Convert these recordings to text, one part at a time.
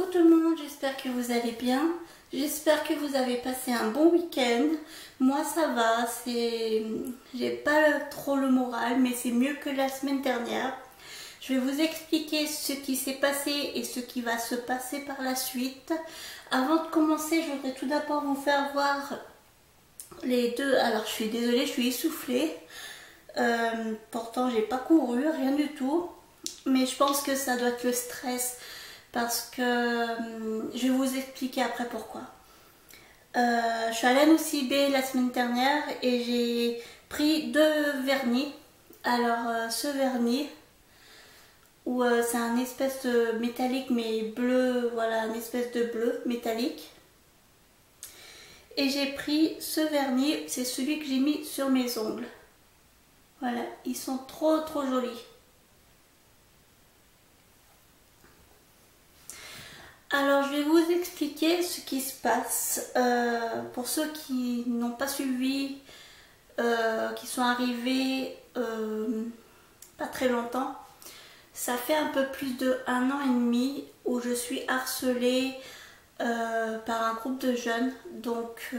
Bonjour tout le monde, j'espère que vous allez bien. J'espère que vous avez passé un bon week-end. Moi ça va, j'ai pas trop le moral, mais c'est mieux que la semaine dernière. Je vais vous expliquer ce qui s'est passé et ce qui va se passer par la suite. Avant de commencer, je voudrais tout d'abord vous faire voir les deux. Alors je suis désolée, je suis essoufflée. Pourtant j'ai pas couru, rien du tout. Mais je pense que ça doit être le stress. Parce que je vais vous expliquer après pourquoi. Je suis allée à l'OCB la semaine dernière et j'ai pris 2 vernis. Alors ce vernis, où c'est un espèce de métallique mais bleu, voilà, un espèce de bleu métallique. Et j'ai pris ce vernis, c'est celui que j'ai mis sur mes ongles. Voilà, ils sont trop jolis. Alors je vais vous expliquer ce qui se passe. Pour ceux qui n'ont pas suivi, qui sont arrivés pas très longtemps, ça fait un peu plus de 1 an et demi où je suis harcelée par un groupe de jeunes. Donc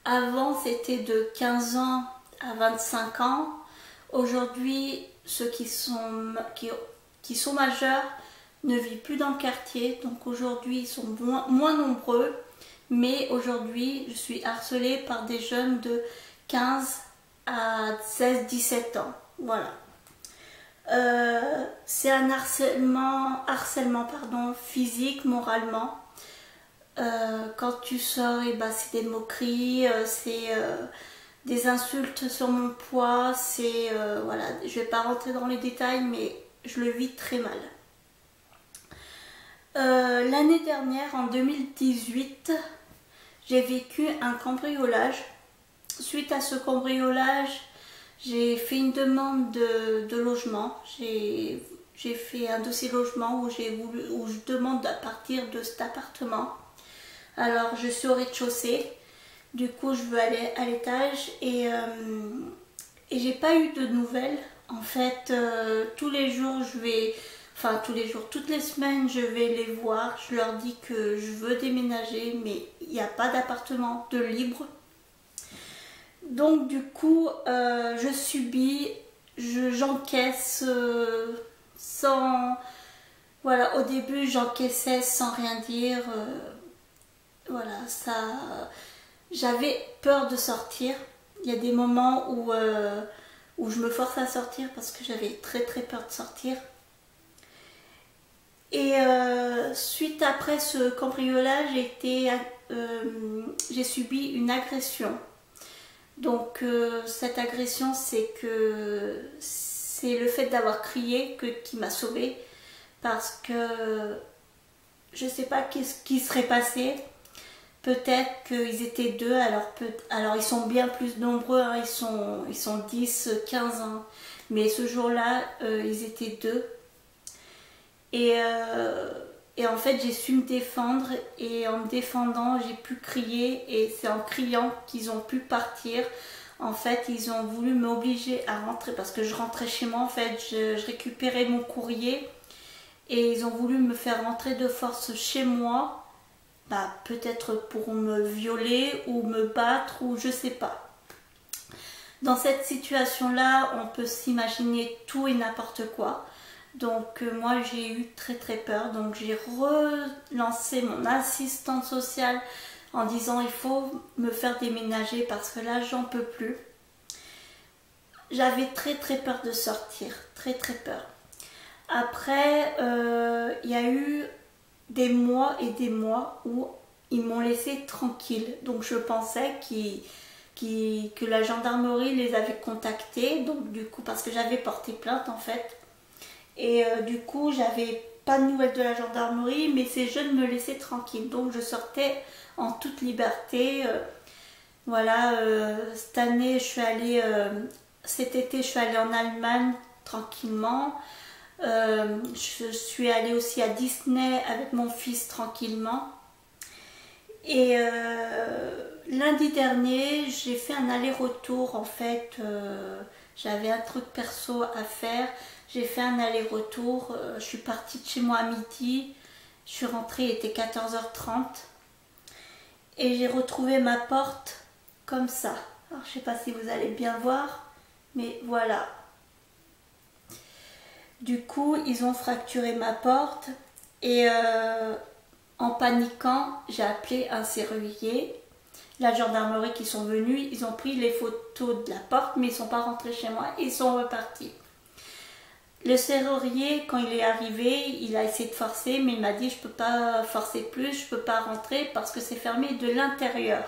avant c'était de 15 ans à 25 ans. Aujourd'hui ceux qui sont majeurs ne vit plus dans le quartier, donc aujourd'hui ils sont moins nombreux, mais aujourd'hui je suis harcelée par des jeunes de 15 à 16-17 ans, voilà. C'est un harcèlement physique, moralement. Quand tu sors, et c'est des moqueries, c'est des insultes sur mon poids, c'est voilà, je vais pas rentrer dans les détails, mais je le vis très mal. L'année dernière, en 2018, j'ai vécu un cambriolage. Suite à ce cambriolage, j'ai fait une demande de logement. J'ai fait un dossier logement où je demande à partir de cet appartement. Alors, je suis au rez-de-chaussée. Du coup, je veux aller à l'étage et j'ai pas eu de nouvelles. En fait, tous les jours, toutes les semaines, je vais les voir. Je leur dis que je veux déménager, mais il n'y a pas d'appartement de libre. Donc du coup, je subis, j'encaisse sans... Voilà, au début, j'encaissais sans rien dire. Voilà, ça... J'avais peur de sortir. Il y a des moments où je me force à sortir parce que j'avais très peur de sortir. Et suite après ce cambriolage, j'ai subi une agression. Donc cette agression, c'est le fait d'avoir crié qui m'a sauvée. Parce que je ne sais pas ce qui serait passé. Peut-être qu'ils étaient 2, alors ils sont bien plus nombreux, hein, ils sont 10, 15 ans. Mais ce jour-là, ils étaient 2. Et en fait, j'ai su me défendre et en me défendant, j'ai pu crier et c'est en criant qu'ils ont pu partir. En fait, ils ont voulu m'obliger à rentrer parce que je rentrais chez moi. En fait, je récupérais mon courrier et ils ont voulu me faire rentrer de force chez moi. Peut-être pour me violer ou me battre ou je sais pas. Dans cette situation-là, on peut s'imaginer tout et n'importe quoi. Donc moi j'ai eu très peur, donc j'ai relancé mon assistante sociale en disant il faut me faire déménager parce que là j'en peux plus. J'avais très peur de sortir, très peur. Après il y a eu des mois et des mois où ils m'ont laissé tranquille, donc je pensais que la gendarmerie les avait contactés, donc du coup parce que j'avais porté plainte en fait. Et du coup, j'avais pas de nouvelles de la gendarmerie, mais ces jeunes me laissaient tranquille. Donc je sortais en toute liberté. Voilà, cette année, cet été, je suis allée en Allemagne tranquillement. Je suis allée aussi à Disney avec mon fils tranquillement. Et lundi dernier, j'ai fait un aller-retour en fait. J'avais un truc perso à faire. J'ai fait un aller-retour, je suis partie de chez moi à midi Je suis rentrée, il était 14h30 et j'ai retrouvé ma porte comme ça. Alors je sais pas si vous allez bien voir, mais voilà. Du coup, ils ont fracturé ma porte et en paniquant, j'ai appelé un serrurier. La gendarmerie qui sont venus, ils ont pris les photos de la porte, mais ils ne sont pas rentrés chez moi, ils sont repartis. Le serrurier, quand il est arrivé, il a essayé de forcer, mais il m'a dit je ne peux pas forcer plus, je ne peux pas rentrer parce que c'est fermé de l'intérieur.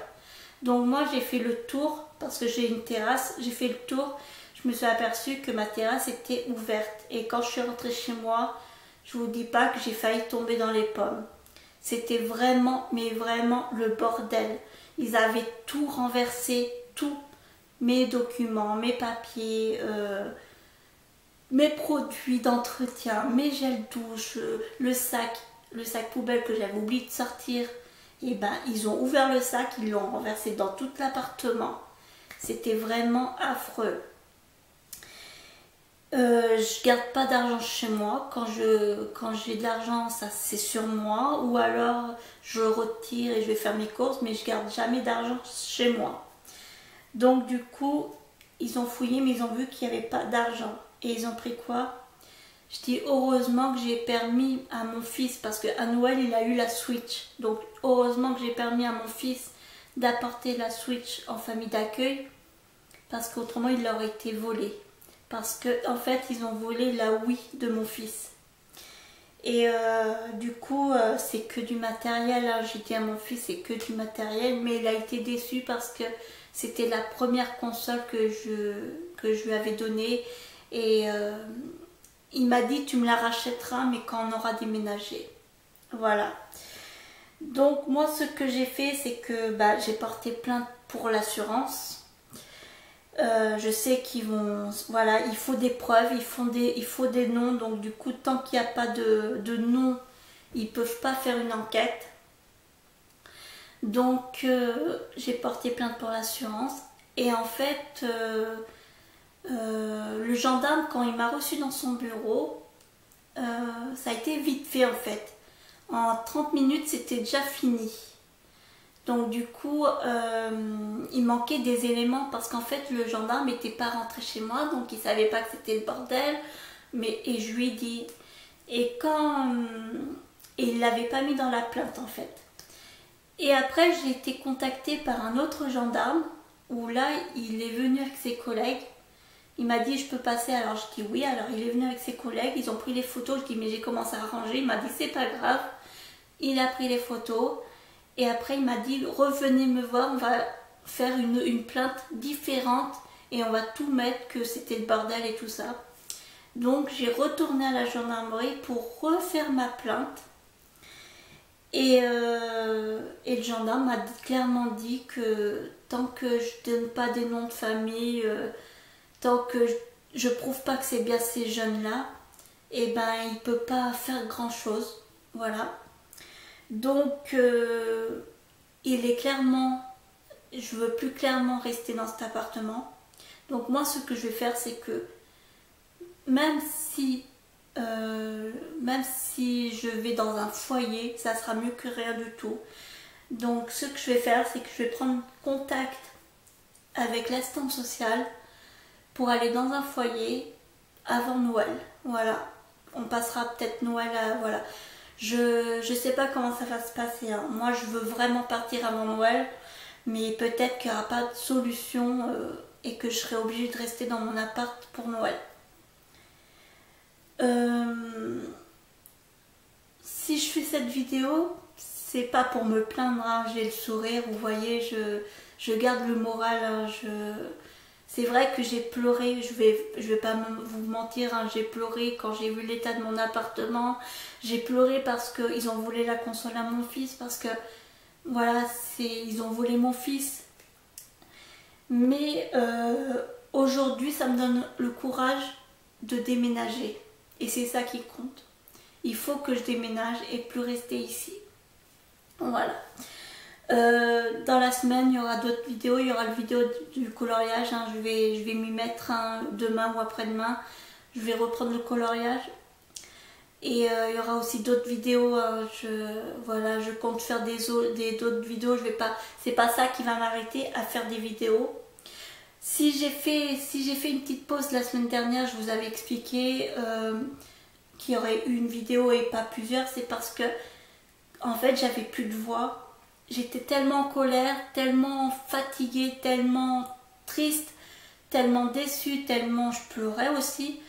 Donc moi j'ai fait le tour, parce que j'ai une terrasse, j'ai fait le tour, je me suis aperçue que ma terrasse était ouverte. Et quand je suis rentrée chez moi, je ne vous dis pas que j'ai failli tomber dans les pommes. C'était vraiment, mais vraiment le bordel. Ils avaient tout renversé, tout, mes documents, mes papiers, mes produits d'entretien, mes gels douche, le sac poubelle que j'avais oublié de sortir. Et ben ils ont ouvert le sac, ils l'ont renversé dans tout l'appartement. C'était vraiment affreux. Je garde pas d'argent chez moi. Quand j'ai de l'argent, ça c'est sur moi. Ou alors je retire et je vais faire mes courses, mais je garde jamais d'argent chez moi. Donc du coup, ils ont fouillé, mais ils ont vu qu'il n'y avait pas d'argent. Et ils ont pris quoi? Je dis heureusement que j'ai permis à mon fils, parce qu'à Noël il a eu la Switch. Donc heureusement que j'ai permis à mon fils d'apporter la Switch en famille d'accueil, parce qu'autrement il aurait été volé. Parce que en fait ils ont volé la Wii de mon fils. Et du coup c'est que du matériel, hein. J'ai dit à mon fils c'est que du matériel, mais il a été déçu parce que c'était la première console que je lui avais donnée. Et il m'a dit tu me la rachèteras mais quand on aura déménagé. Voilà. Donc moi ce que j'ai fait c'est que j'ai porté plainte pour l'assurance. Je sais qu'ils vont, voilà, il faut des preuves, il faut des noms, donc du coup tant qu'il n'y a pas de nom, ils peuvent pas faire une enquête. Donc j'ai porté plainte pour l'assurance et en fait le gendarme quand il m'a reçu dans son bureau, ça a été vite fait en fait. En 30 minutes c'était déjà fini. Donc du coup, il manquait des éléments parce qu'en fait le gendarme n'était pas rentré chez moi, donc il ne savait pas que c'était le bordel. Et je lui ai dit, et il ne l'avait pas mis dans la plainte en fait. Et après j'ai été contactée par un autre gendarme, où là il est venu avec ses collègues. Il m'a dit je peux passer, alors je dis oui, alors il est venu avec ses collègues, ils ont pris les photos, je dis mais j'ai commencé à ranger, il m'a dit c'est pas grave. Il a pris les photos. Et après, il m'a dit, revenez me voir, on va faire une plainte différente et on va tout mettre que c'était le bordel et tout ça. Donc, j'ai retourné à la gendarmerie pour refaire ma plainte. Et le gendarme m'a clairement dit que tant que je ne donne pas des noms de famille, tant que je prouve pas que c'est bien ces jeunes-là, et ben, il peut pas faire grand-chose. Voilà. Donc, il est clairement, je veux plus clairement rester dans cet appartement. Donc moi, ce que je vais faire, c'est que même si je vais dans un foyer, ça sera mieux que rien du tout. Donc, ce que je vais faire, c'est que je vais prendre contact avec l'assistante sociale pour aller dans un foyer avant Noël. Voilà, on passera peut-être Noël à, voilà. Je sais pas comment ça va se passer, hein. Moi je veux vraiment partir avant Noël, mais peut-être qu'il n'y aura pas de solution et que je serai obligée de rester dans mon appart pour Noël. Si je fais cette vidéo, c'est pas pour me plaindre, hein. J'ai le sourire, vous voyez, je garde le moral, hein. C'est vrai que j'ai pleuré, je vais pas vous mentir, hein, j'ai pleuré quand j'ai vu l'état de mon appartement. J'ai pleuré parce qu'ils ont volé la console à mon fils, parce que voilà, ils ont volé mon fils. Mais aujourd'hui, ça me donne le courage de déménager. Et c'est ça qui compte. Il faut que je déménage et plus rester ici. Voilà. Dans la semaine, il y aura d'autres vidéos. Il y aura la vidéo du coloriage, hein. Je vais m'y mettre, hein, demain ou après-demain. Je vais reprendre le coloriage. Et il y aura aussi d'autres vidéos. Voilà, je compte faire d'autres vidéos. C'est pas ça qui va m'arrêter à faire des vidéos. Si j'ai fait une petite pause la semaine dernière, je vous avais expliqué qu'il y aurait eu une vidéo et pas plusieurs. C'est parce que en fait j'avais plus de voix. J'étais tellement en colère, tellement fatiguée, tellement triste, tellement déçue, tellement je pleurais aussi,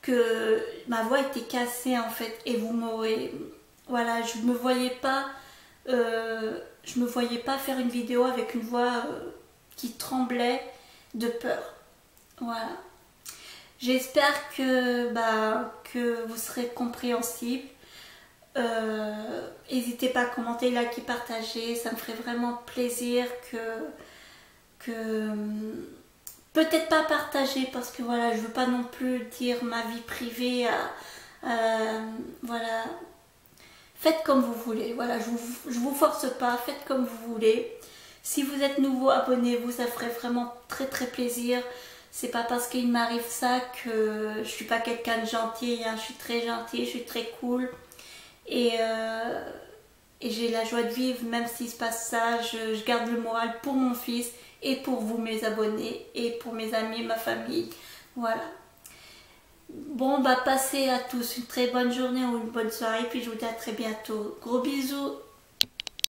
que ma voix était cassée en fait. Et vous m'aurez... Voilà, je me voyais pas faire une vidéo avec une voix qui tremblait de peur. Voilà. J'espère que vous serez compréhensible. N'hésitez pas à commenter, liker, partager. Ça me ferait vraiment plaisir que peut-être pas partager, parce que voilà, je veux pas non plus dire ma vie privée voilà. Faites comme vous voulez. Voilà, je vous force pas. Faites comme vous voulez. Si vous êtes nouveau, abonnez-vous, ça ferait vraiment très très plaisir. C'est pas parce qu'il m'arrive ça que je suis pas quelqu'un de gentil, hein. Je suis très gentille, je suis très cool. Et j'ai la joie de vivre, même s'il se passe ça, je garde le moral pour mon fils et pour vous mes abonnés et pour mes amis, ma famille. Voilà. Bon, passez à tous une très bonne journée ou une bonne soirée, puis je vous dis à très bientôt. Gros bisous.